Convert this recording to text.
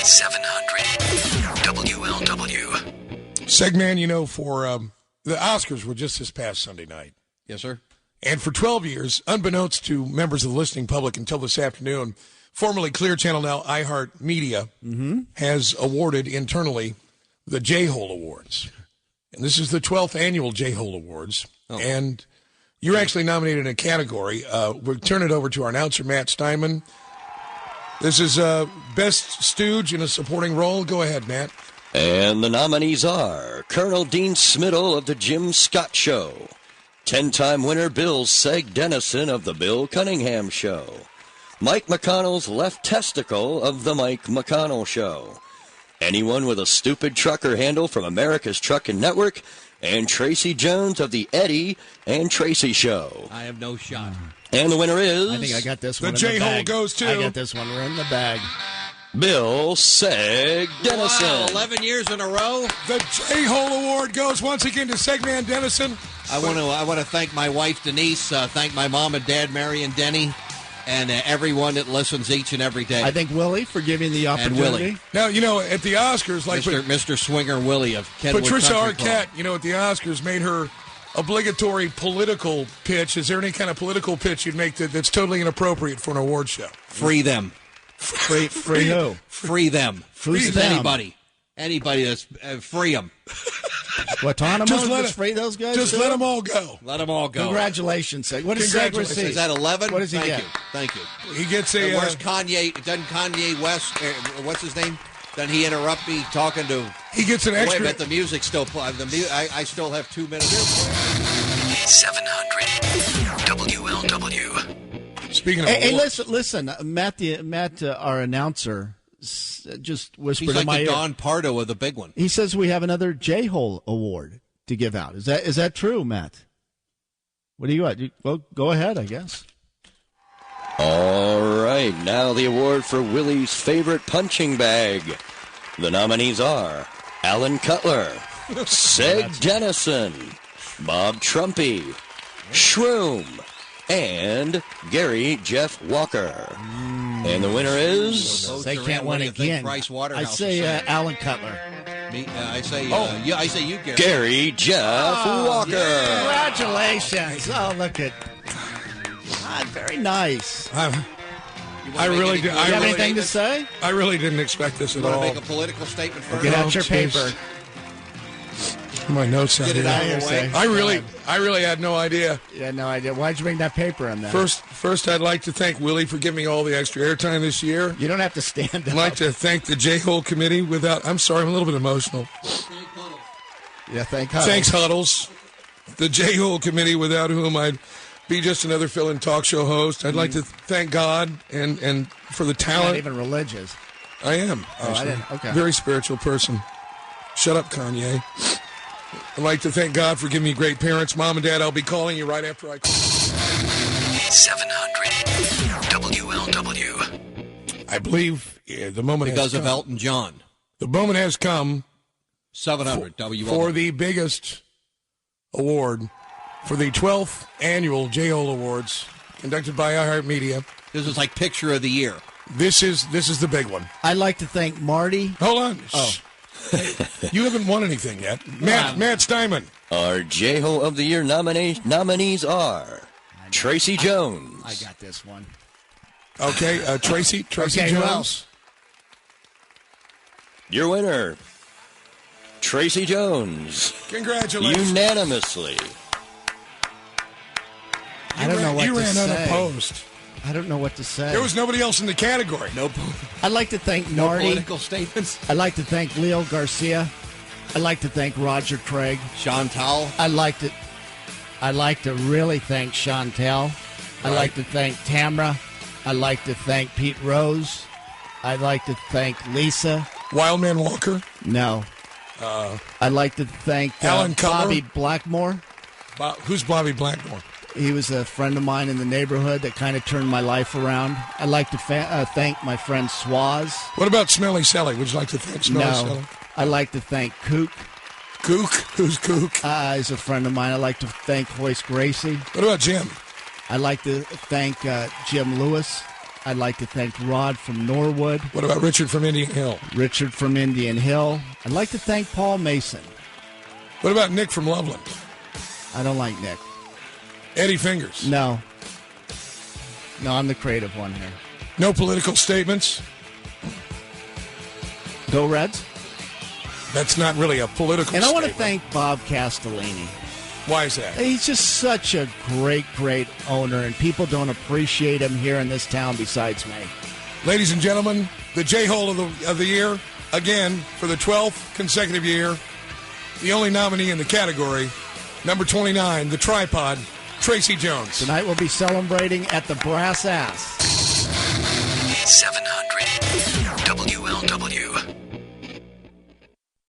700 WLW. Segman, you know, for the Oscars were just this past Sunday night. Yes, sir. And for 12 years, unbeknownst to members of the listening public until this afternoon, formerly Clear Channel, now iHeartMedia, has awarded internally the J-Hole Awards. And this is the 12th annual J-Hole Awards. Oh. And you're actually nominated in a category. We'll turn it over to our announcer, Matt Steinman. This is Best Stooge in a Supporting Role. Go ahead, Matt. And the nominees are Colonel Dean Smiddle of The Jim Scott Show, 10-time winner Bill Seg Dennison of The Bill Cunningham Show, Mike McConnell's left testicle of The Mike McConnell Show, anyone with a stupid trucker handle from America's Truckin' Network, and Tracy Jones of The Eddie and Tracy Show. I have no shot. And the winner is... I think I got this one the in the bag. J-Hole goes to... I got this one. We're in the bag. Bill Seg Dennison. Wow, 11 years in a row. The J-Hole Award goes once again to Segman Dennison. I want to thank my wife, Denise, thank my mom and dad, Mary and Denny, and everyone that listens each and every day. I thank Willie for giving the opportunity. And Willie. Now, you know, at the Oscars, like Mr. Swinger Willie of Kenwood Patricia Country Arquette, Club. you know, at the Oscars made her obligatory political pitch. Is there any kind of political pitch you'd make that's totally inappropriate for an award show? Free them. Free who? Free them. Who's them? Anybody that's free them. Guantanamo? Just free those guys? Just let them all go. Let them all go. Congratulations, Seg. What does Seg receive? Is that 11? What does he get? Thank you. He gets a... where's Kanye? Doesn't Kanye West, what's his name? Doesn't he interrupt me talking to... He gets an extra... Wait a minute, the music's still playing. I still have 2 minutes. 700 WLW. Speaking of Hey, listen. Matt, our announcer, just whispered He's like in my the ear. Don Pardo of the big one. He says we have another J-Hole Award to give out. Is that true, Matt? What do you got? Well, go ahead, I guess. All right, now the award for Willie's favorite punching bag. The nominees are Alan Cutler, Seg Dennison, Bob Trumpy, Shroom, and Gary Jeff Walker. And the winner is... They can't win again. I say Alan Cutler. I say you, Gary. Gary Jeff Walker. Yeah. Congratulations. Oh, look at... very nice. I really did. You have anything to say? I really didn't expect this at all. Want to make a political statement first? Get out your paper. My notes out Get it here. out of the way. I really had no idea. You had no idea. Why'd you bring that paper in there? First, I'd like to thank Willie for giving me all the extra airtime this year. You don't have to stand up. I'd like to thank the J-Hole Committee I'm sorry, I'm a little bit emotional. Yeah, Huddles. Thanks, Huddles. The J-Hole Committee, without whom I'd be just another fill-in talk show host. I'd like to thank God and for the talent. You're not even religious. I am. Oh, I didn't. Okay. Very spiritual person. Shut up, Kanye. I'd like to thank God for giving me great parents. Mom and Dad, I'll be calling you right after I call. 700 WLW. I believe the moment Because has of come. Elton John. The moment has come 700 WLW. for the biggest award for the 12th annual J-Hole Awards conducted by iHeartMedia. This is like Picture of the Year. This is the big one. I'd like to thank Marty. Hold on. Oh. You haven't won anything yet. Matt Steinman. Our J-Ho of the Year nominees are Tracy Jones. I got this one. Okay, Tracy Okay, who Jones. else? Your winner, Tracy Jones. Congratulations. Unanimously. I don't know what you to ran say. unopposed. I don't know what to say. There was nobody else in the category. Nope. I'd like to thank No Marty. political statements. I'd like to thank Leo Garcia. I'd like to thank Roger Craig. Chantal. I'd like to really thank Chantel. I'd like to thank Tamra. I'd like to thank Pete Rose. I'd like to thank Lisa. Wildman Walker. No. I'd like to thank Alan Cutler? Bobby Blackmore. Who's Bobby Blackmore? He was a friend of mine in the neighborhood that kind of turned my life around. I'd like to thank my friend Swaz. What about Smelly Sally? Would you like to thank Smelly Sally? I'd like to thank Kook. Kook? Who's Kook? He's a friend of mine. I'd like to thank Hoist Gracie. What about Jim? I'd like to thank Jim Lewis. I'd like to thank Rod from Norwood. What about Richard from Indian Hill? Richard from Indian Hill. I'd like to thank Paul Mason. What about Nick from Loveland? I don't like Nick. Eddie Fingers? No, I'm the creative one here. No political statements? Go Reds. That's not really a political And I want to statement. thank Bob Castellini. Why is that? He's just such a great owner, and people don't appreciate him here in this town besides me. Ladies and gentlemen, the J-Hole of the year, again, for the 12th consecutive year, the only nominee in the category, number 29, the tripod, Tracy Jones. Tonight we'll be celebrating at the Brass Ass. 7